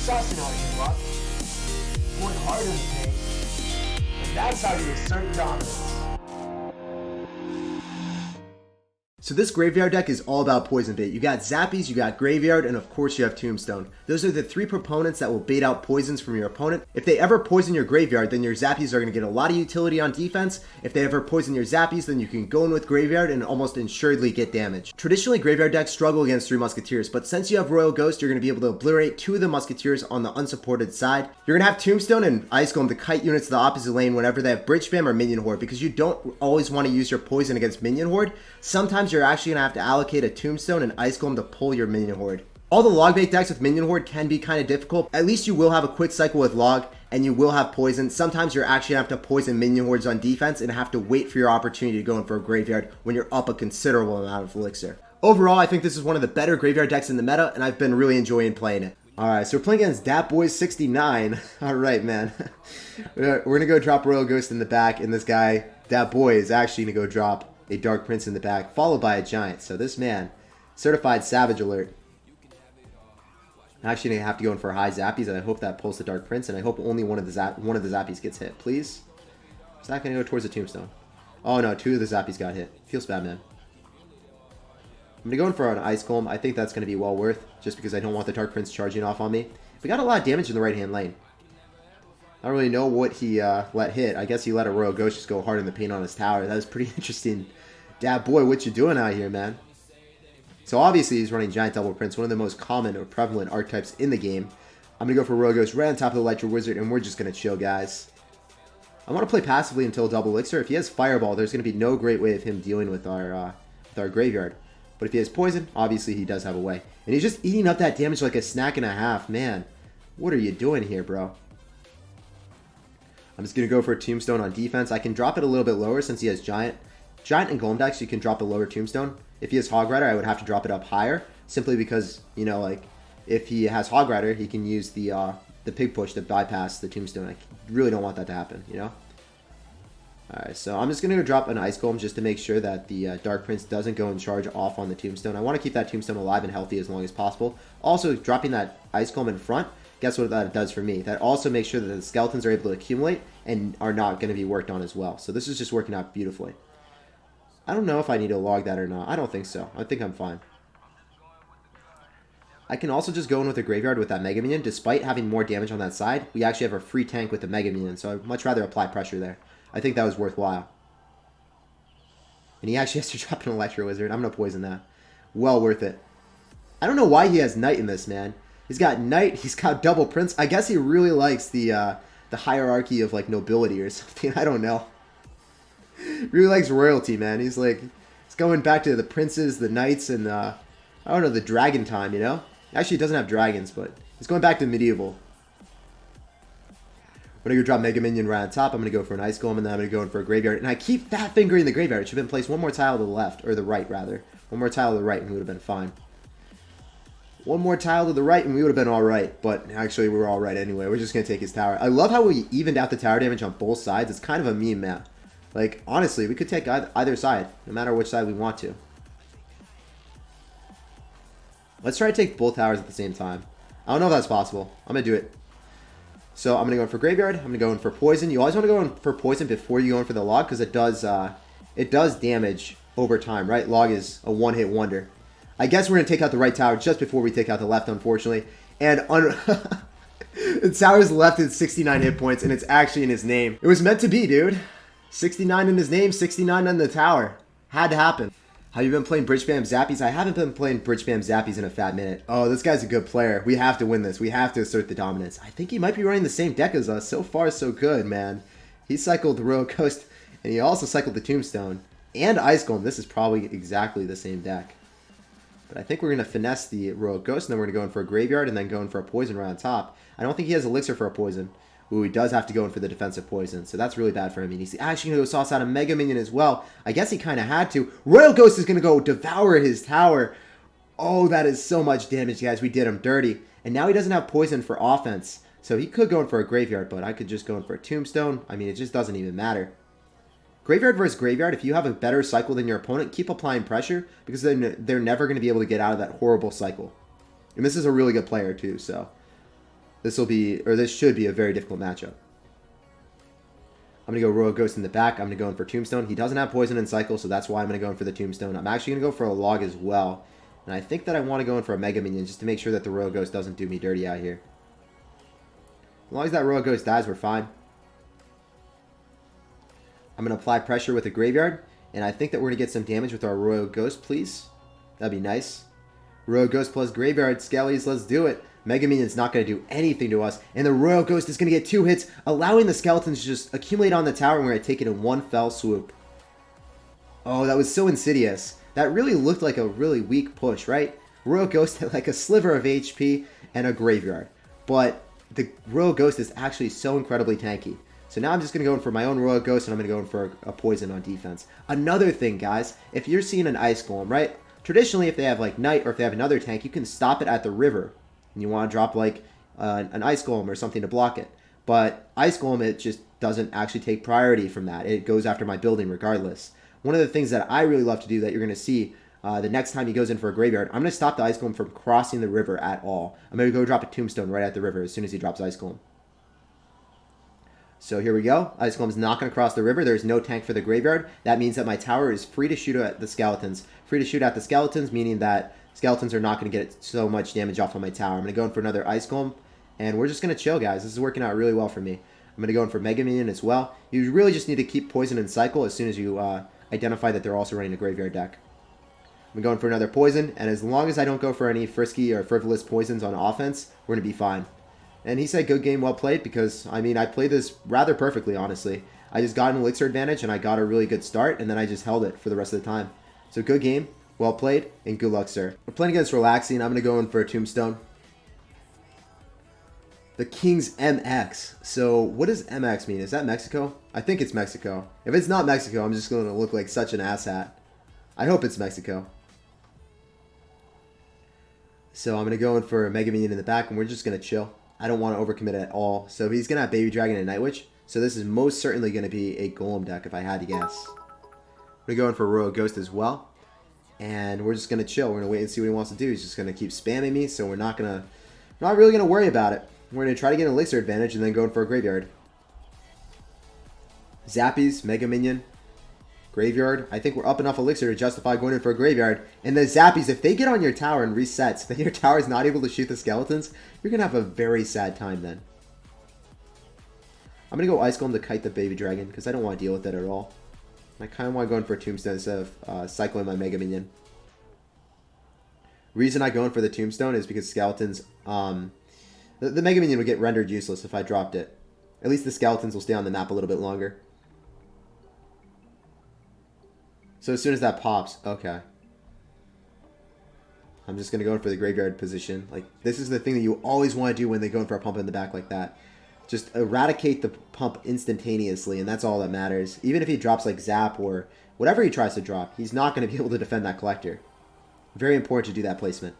sussing all you luck. Going hard in the paint. And that's how you assert dominance. So this graveyard deck is all about poison bait. You got zappies, you got graveyard, and of course you have tombstone. Those are the three proponents that will bait out poisons from your opponent. If they ever poison your graveyard, then your zappies are going to get a lot of utility on defense. If they ever poison your zappies, then you can go in with graveyard and almost assuredly get damage. Traditionally, graveyard decks struggle against 3 musketeers, but since you have Royal Ghost, you're going to be able to obliterate 2 of the musketeers on the unsupported side. You're going to have tombstone and ice golem to kite units to the opposite lane whenever they have bridge spam or minion horde, because you don't always want to use your poison against minion horde. Sometimes you're actually going to have to allocate a tombstone and ice golem to pull your minion horde. All the log bait decks with minion horde can be kind of difficult. At least you will have a quick cycle with log, and you will have poison. Sometimes you're actually going to have to poison minion hordes on defense and have to wait for your opportunity to go in for a graveyard when you're up a considerable amount of elixir. Overall, I think this is one of the better graveyard decks in the meta, and I've been really enjoying playing it. Alright, so we're playing against DatBoy69. Alright, man. We're going to go drop Royal Ghost in the back, and this guy, DatBoy, is actually going to go drop a Dark Prince in the back, followed by a Giant. So this man, certified Savage Alert. I'm actually going to have to go in for high zappies, and I hope that pulls the Dark Prince, and I hope only one of the zappies gets hit. Please? Is that going to go towards the tombstone? Oh no, 2 of the zappies got hit. Feels bad, man. I'm going to go in for an Ice Golem. I think that's going to be well worth, just because I don't want the Dark Prince charging off on me. We got a lot of damage in the right-hand lane. I don't really know what he let hit. I guess he let a Royal Ghost just go hard in the paint on his tower. That was pretty interesting. DatBoy, what you doing out here, man? So obviously he's running Giant Double Prince, one of the most common or prevalent archetypes in the game. I'm going to go for Royal Ghost right on top of the Electro Wizard, and we're just going to chill, guys. I want to play passively until Double Elixir. If he has Fireball, there's going to be no great way of him dealing with our graveyard. But if he has Poison, obviously he does have a way. And he's just eating up that damage like a snack and a half. Man, what are you doing here, bro? I'm just going to go for a Tombstone on defense. I can drop it a little bit lower since he has Giant. Giant and Golem decks, you can drop a lower Tombstone. If he has Hog Rider, I would have to drop it up higher. Simply because, you know, like, if he has Hog Rider, he can use the Pig Push to bypass the Tombstone. I really don't want that to happen, you know? Alright, so I'm just going to go drop an Ice Golem just to make sure that the Dark Prince doesn't go and charge off on the Tombstone. I want to keep that Tombstone alive and healthy as long as possible. Also, dropping that Ice Golem in front, guess what that does for me? That also makes sure that the skeletons are able to accumulate and are not going to be worked on as well. So this is just working out beautifully. I don't know if I need to log that or not. I don't think so. I think I'm fine. I can also just go in with a graveyard with that Mega Minion. Despite having more damage on that side, we actually have a free tank with the Mega Minion, so I'd much rather apply pressure there. I think that was worthwhile. And he actually has to drop an Electro Wizard. I'm going to poison that. Well worth it. I don't know why he has Knight in this, man. He's got Knight, he's got Double Prince. I guess he really likes the hierarchy of, like, nobility or something. I don't know. Really likes royalty, man. He's like, he's going back to the princes, the knights, and I don't know, the dragon time, you know? Actually, he doesn't have dragons, but he's going back to medieval. I'm going to go drop Mega Minion right on top. I'm going to go for an Ice Golem, and then I'm going to go in for a graveyard. And I keep fat fingering the graveyard. It should have been placed one more tile to the left, or the right, rather. One more tile to the right, and we would have been fine. One more tile to the right, and we would have been alright. But actually, we were alright anyway. We're just going to take his tower. I love how we evened out the tower damage on both sides. It's kind of a meme map. Like, honestly, we could take either side, no matter which side we want to. Let's try to take both towers at the same time. I don't know if that's possible. I'm going to do it. So I'm going to go in for Graveyard. I'm going to go in for Poison. You always want to go in for Poison before you go in for the Log, because it does damage over time, right? Log is a one-hit wonder. I guess we're going to take out the right tower just before we take out the left, unfortunately. And the tower's left is 69 hit points, and it's actually in his name. It was meant to be, dude. 69 in his name, 69 in the tower. Had to happen. Have you been playing Bridge Spam Zappies? I haven't been playing Bridge Spam Zappies in a fat minute. Oh, this guy's a good player. We have to win this. We have to assert the dominance. I think he might be running the same deck as us. So far, so good, man. He cycled the Royal Ghost, and he also cycled the Tombstone and Ice Golem. This is probably exactly the same deck. But I think we're going to finesse the Royal Ghost, and then we're going to go in for a Graveyard, and then go in for a Poison right on top. I don't think he has Elixir for a Poison. Ooh, he does have to go in for the defensive poison, so that's really bad for him. And he's actually going to go sauce out a Mega Minion as well. I guess he kind of had to. Royal Ghost is going to go devour his tower. Oh, that is so much damage, guys. We did him dirty. And now he doesn't have poison for offense. So he could go in for a Graveyard, but I could just go in for a Tombstone. I mean, it just doesn't even matter. Graveyard versus Graveyard, if you have a better cycle than your opponent, keep applying pressure, because then they're never going to be able to get out of that horrible cycle. And this is a really good player too, so... this should be a very difficult matchup. I'm going to go Royal Ghost in the back. I'm going to go in for Tombstone. He doesn't have Poison and Cycle, so that's why I'm going to go in for the Tombstone. I'm actually going to go for a Log as well. And I think that I want to go in for a Mega Minion just to make sure that the Royal Ghost doesn't do me dirty out here. As long as that Royal Ghost dies, we're fine. I'm going to apply pressure with a Graveyard. And I think that we're going to get some damage with our Royal Ghost, please. That'd be nice. Royal Ghost plus Graveyard. Skellies, let's do it. Mega Minion's not going to do anything to us. And the Royal Ghost is going to get 2 hits, allowing the skeletons to just accumulate on the tower, and we're going to take it in one fell swoop. Oh, that was so insidious. That really looked like a really weak push, right? Royal Ghost had like a sliver of HP and a Graveyard. But the Royal Ghost is actually so incredibly tanky. So now I'm just going to go in for my own Royal Ghost, and I'm going to go in for a Poison on defense. Another thing, guys, if you're seeing an Ice Golem, right? Traditionally, if they have like Knight or if they have another tank, you can stop it at the river. And you want to drop like an Ice Golem or something to block it. But Ice Golem, it just doesn't actually take priority from that. It goes after my building regardless. One of the things that I really love to do that you're going to see the next time he goes in for a Graveyard, I'm going to stop the Ice Golem from crossing the river at all. I'm going to go drop a Tombstone right at the river as soon as he drops Ice Golem. So here we go. Ice Golem's not going to cross the river. There's no tank for the Graveyard. That means that my tower is free to shoot at the skeletons. Free to shoot at the skeletons, meaning that skeletons are not going to get so much damage off of my tower. I'm going to go in for another Ice Golem, and we're just going to chill, guys. This is working out really well for me. I'm going to go in for Mega Minion as well. You really just need to keep Poison and Cycle as soon as you identify that they're also running a Graveyard deck. I'm going for another Poison, and as long as I don't go for any frisky or frivolous poisons on offense, we're going to be fine. And he said, good game, well played, because, I mean, I played this rather perfectly, honestly. I just got an elixir advantage, and I got a really good start, and then I just held it for the rest of the time. So good game, well played, and good luck, sir. We're playing against Relaxing. I'm going to go in for a Tombstone. The King's MX. So what does MX mean? Is that Mexico? I think it's Mexico. If it's not Mexico, I'm just going to look like such an asshat. I hope it's Mexico. So I'm going to go in for a Mega Minion in the back, and we're just going to chill. I don't want to overcommit at all. So he's going to have Baby Dragon and Night Witch. So this is most certainly going to be a Golem deck if I had to guess. I'm going to go in for Royal Ghost as well. And we're just going to chill. We're going to wait and see what he wants to do. He's just going to keep spamming me. So we're not really going to worry about it. We're going to try to get an elixir advantage and then go in for a Graveyard. Zappies, Mega Minion, Graveyard. I think we're up enough elixir to justify going in for a Graveyard. And the Zappies, if they get on your tower and resets, then your tower is not able to shoot the skeletons, you're going to have a very sad time then. I'm going to go Ice Golem to kite the Baby Dragon because I don't want to deal with it at all. I kind of want to go in for a Tombstone instead of cycling my Mega Minion. Reason I go in for the Tombstone is because skeletons, the Mega Minion would get rendered useless if I dropped it. At least the skeletons will stay on the map a little bit longer. So as soon as that pops, okay. I'm just going to go in for the Graveyard position. Like, this is the thing that you always want to do when they go in for a pump in the back like that. Just eradicate the pump instantaneously, and that's all that matters. Even if he drops like Zap or whatever he tries to drop, he's not going to be able to defend that collector. Very important to do that placement.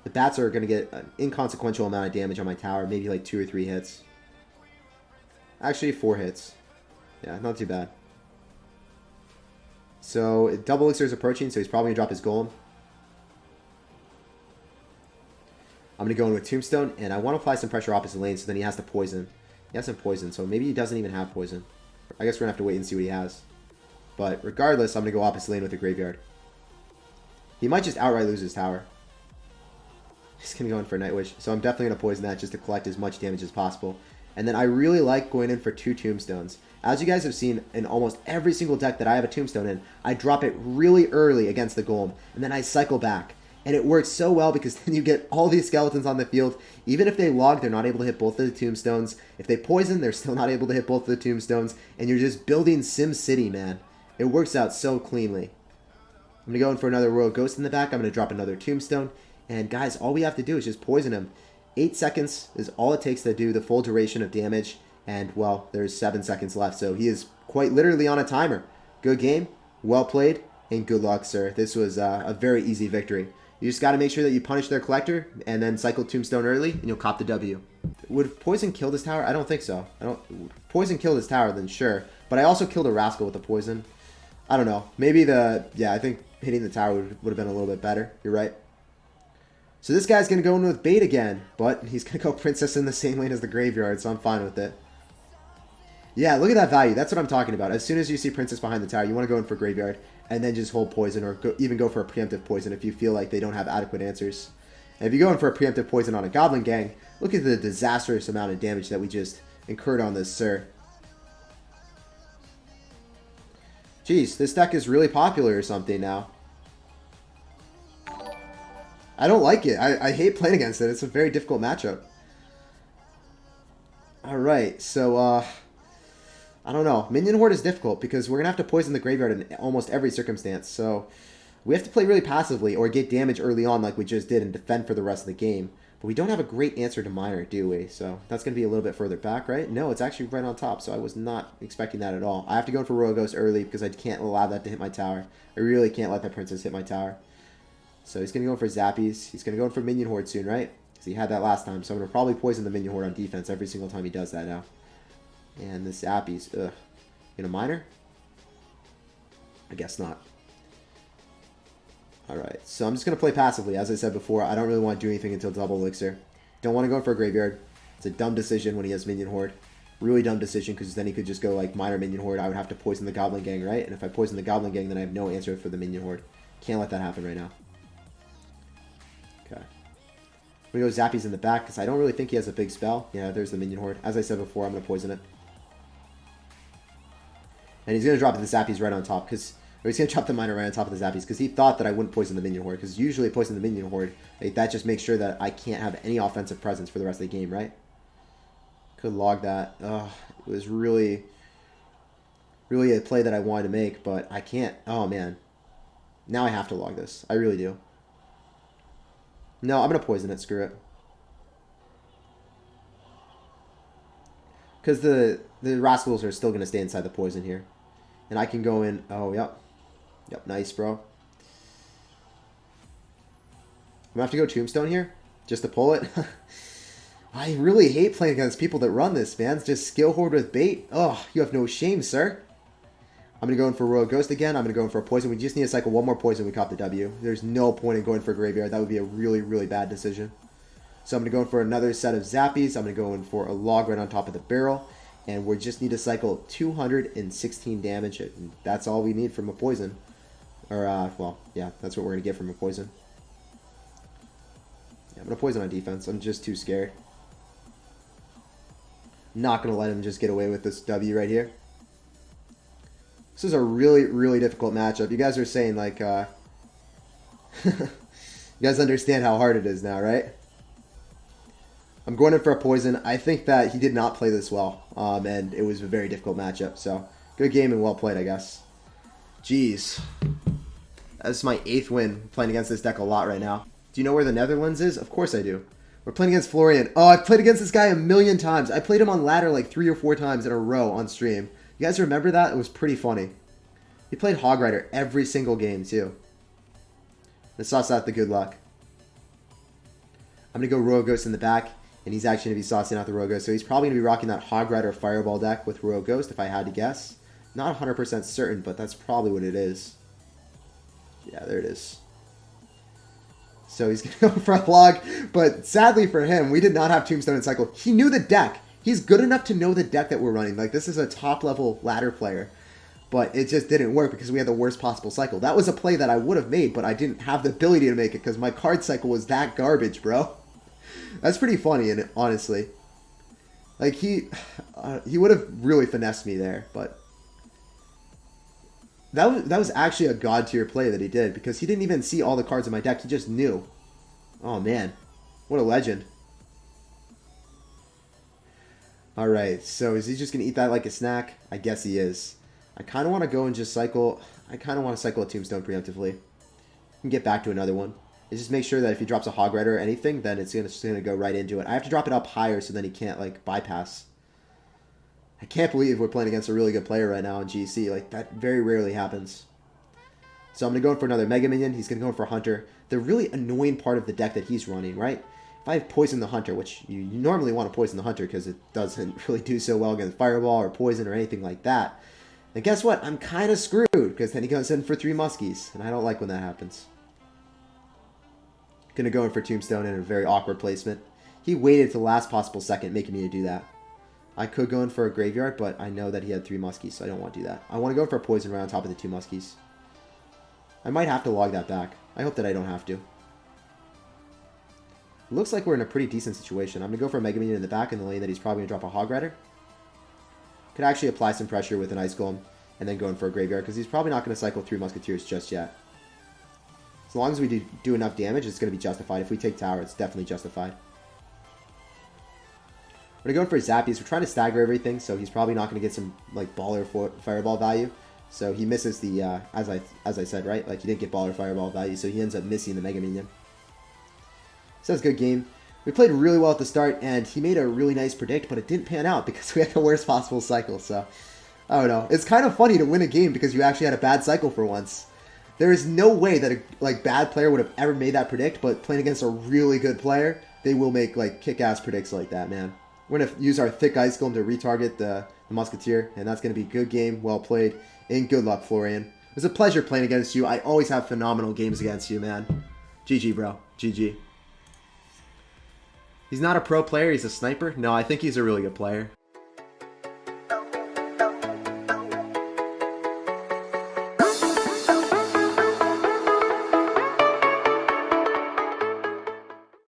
The bats are going to get an inconsequential amount of damage on my tower, maybe like 2 or 3 hits. Actually, 4 hits. Yeah, not too bad. So, double elixir is approaching, so he's probably going to drop his Golem. I'm going to go in with Tombstone, and I want to apply some pressure opposite lane, so then he has to poison. He has some poison, so maybe he doesn't even have poison. I guess we're going to have to wait and see what he has. But regardless, I'm going to go opposite lane with the Graveyard. He might just outright lose his tower. He's going to go in for Night Witch, so I'm definitely going to poison that just to collect as much damage as possible. And then I really like going in for 2 Tombstones. As you guys have seen in almost every single deck that I have a Tombstone in, I drop it really early against the Golem, and then I cycle back. And it works so well because then you get all these skeletons on the field. Even if they log, they're not able to hit both of the Tombstones. If they poison, they're still not able to hit both of the Tombstones. And you're just building Sim City, man. It works out so cleanly. I'm going to go in for another Royal Ghost in the back. I'm going to drop another Tombstone. And guys, all we have to do is just poison him. 8 seconds is all it takes to do the full duration of damage. And, well, there's 7 seconds left. So he is quite literally on a timer. Good game. Well played. And good luck, sir. This was a very easy victory. You just got to make sure that you punish their collector and then cycle Tombstone early, and you'll cop the W. Would Poison kill this tower? I don't think so. If Poison killed this tower, then sure. But I also killed a Rascal with the Poison. I don't know. Maybe I think hitting the tower would have been a little bit better. You're right. So this guy's going to go in with bait again, but he's going to go princess in the same lane as the graveyard, so I'm fine with it. Yeah, look at that value. That's what I'm talking about. As soon as you see princess behind the tower, you want to go in for graveyard and then just hold poison, or even go for a preemptive poison if you feel like they don't have adequate answers. And if you go in for a preemptive poison on a goblin gang, look at the disastrous amount of damage that we just incurred on this Sir. Jeez, this deck is really popular or something now. I don't like it. I hate playing against it. It's a very difficult matchup. Alright, so, I don't know. Minion Horde is difficult because we're going to have to poison the graveyard in almost every circumstance. So, we have to play really passively or get damage early on like we just did and defend for the rest of the game. But we don't have a great answer to Miner, do we? So, that's going to be a little bit further back, right? No, it's actually right on top, so I was not expecting that at all. I have to go in for Royal Ghost early because I can't allow that to hit my tower. I really can't let that princess hit my tower. So he's going to go in for zappies. He's going to go in for Minion Horde soon, right? Because he had that last time. So I'm going to probably poison the Minion Horde on defense every single time he does that now. And the zappies. Ugh. In a miner? I guess not. Alright, so I'm just going to play passively. As I said before, I don't really want to do anything until double elixir. Don't want to go in for a graveyard. It's a dumb decision when he has Minion Horde. Really dumb decision because then he could just go like miner Minion Horde. I would have to poison the Goblin Gang, right? And if I poison the Goblin Gang, then I have no answer for the Minion Horde. Can't let that happen right now. Okay. I'm going to go Zappies in the back because I don't really think he has a big spell. Yeah, there's the Minion Horde. As I said before, I'm going to poison it. And he's going to drop the Zappies right on top because... Or he's going to drop the Miner right on top of the Zappies because he thought that I wouldn't poison the Minion Horde. Because usually poison the Minion Horde, like, that just makes sure that I can't have any offensive presence for the rest of the game, right? Could log that. Ugh, it was really a play that I wanted to make, but I can't. Oh, man. Now I have to log this. I really do. No, I'm going to poison it. Screw it. Because the rascals are still going to stay inside the poison here. And I can go in. Oh, yep. Yep, nice, bro. I'm going to have to go tombstone here just to pull it. I really hate playing against people that run this, man. It's just skill horde with bait. Oh, you have no shame, sir. I'm going to go in for Royal Ghost again. I'm going to go in for a poison. We just need to cycle one more poison. We caught the W. There's no point in going for Graveyard. That would be a really, really bad decision. So I'm going to go in for another set of Zappies. I'm going to go in for a log right on top of the barrel. And we just need to cycle 216 damage. And that's all we need from a poison. Or, well, yeah, that's what we're going to get from a poison. Yeah, I'm going to poison on defense. I'm just too scared. Not going to let him just get away with this W right here. This is a really, really difficult matchup. You guys are saying, like, you guys understand how hard it is now, right? I'm going in for a poison. I think that he did not play this well, and it was a very difficult matchup. So, good game and well played, I guess. Jeez. That's my 8th win playing against this deck a lot right now. Do you know where the Netherlands is? Of course I do. We're playing against Florian. Oh, I've played against this guy a million times. I played him on ladder like 3 or 4 times in a row on stream. You guys remember that? It was pretty funny. He played Hog Rider every single game, too. Let's sauce out the good luck. I'm going to go Royal Ghost in the back, and he's actually going to be saucing out the Royal Ghost. So he's probably going to be rocking that Hog Rider Fireball deck with Royal Ghost, if I had to guess. Not 100% certain, but that's probably what it is. Yeah, there it is. So he's going to go for a log, but sadly for him, we did not have Tombstone in cycle. He knew the deck. He's good enough to know the deck that we're running. Like, this is a top-level ladder player. But it just didn't work because we had the worst possible cycle. That was a play that I would have made, but I didn't have the ability to make it because my card cycle was that garbage, bro. That's pretty funny, and honestly. Like, he would have really finessed me there, but... That was actually a god-tier play that he did because he didn't even see all the cards in my deck. He just knew. Oh, man. What a legend. Alright, so is he just going to eat that like a snack? I guess he is. I kind of want to go and just cycle... I kind of want to cycle a Tombstone preemptively. And get back to another one. And just make sure that if he drops a Hog Rider or anything, then it's just going to go right into it. I have to drop it up higher so then he can't, like, bypass. I can't believe we're playing against a really good player right now in GC. Like, that very rarely happens. So I'm going to go in for another Mega Minion. He's going to go in for Hunter. The really annoying part of the deck that he's running, right? If I poison the Hunter, which you normally want to poison the Hunter because it doesn't really do so well against Fireball or Poison or anything like that. And guess what? I'm kind of screwed because then he goes in for 3 Muskies. And I don't like when that happens. Gonna go in for tombstone in a very awkward placement. He waited to the last possible second, making me to do that. I could go in for a graveyard, but I know that he had 3 muskies, so I don't want to do that. I want to go in for a poison right on top of the 2 muskies. I might have to log that back. I hope that I don't have to. Looks like we're in a pretty decent situation. I'm going to go for a Mega Minion in the back in the lane that he's probably going to drop a Hog Rider. Could actually apply some pressure with an Ice Golem and then go in for a Graveyard because he's probably not going to cycle 3 Musketeers just yet. As long as we do enough damage, it's going to be justified. If we take tower, it's definitely justified. We're going to go in for zappies. We're trying to stagger everything, so he's probably not going to get some like baller fireball value. So he misses the, as I said, right? Like he didn't get baller fireball value, so he ends up missing the Mega Minion. So that's a good game. We played really well at the start, and he made a really nice predict, but it didn't pan out because we had the worst possible cycle. So, I don't know. It's kind of funny to win a game because you actually had a bad cycle for once. There is no way that a bad player would have ever made that predict, but playing against a really good player, they will make like kick-ass predicts like that, man. We're going to use our thick Ice Golem to retarget the Musketeer, and that's going to be a good game, well played, and good luck, Florian. It was a pleasure playing against you. I always have phenomenal games against you, man. GG, bro. GG. He's not a pro player, he's a sniper? No, I think he's a really good player.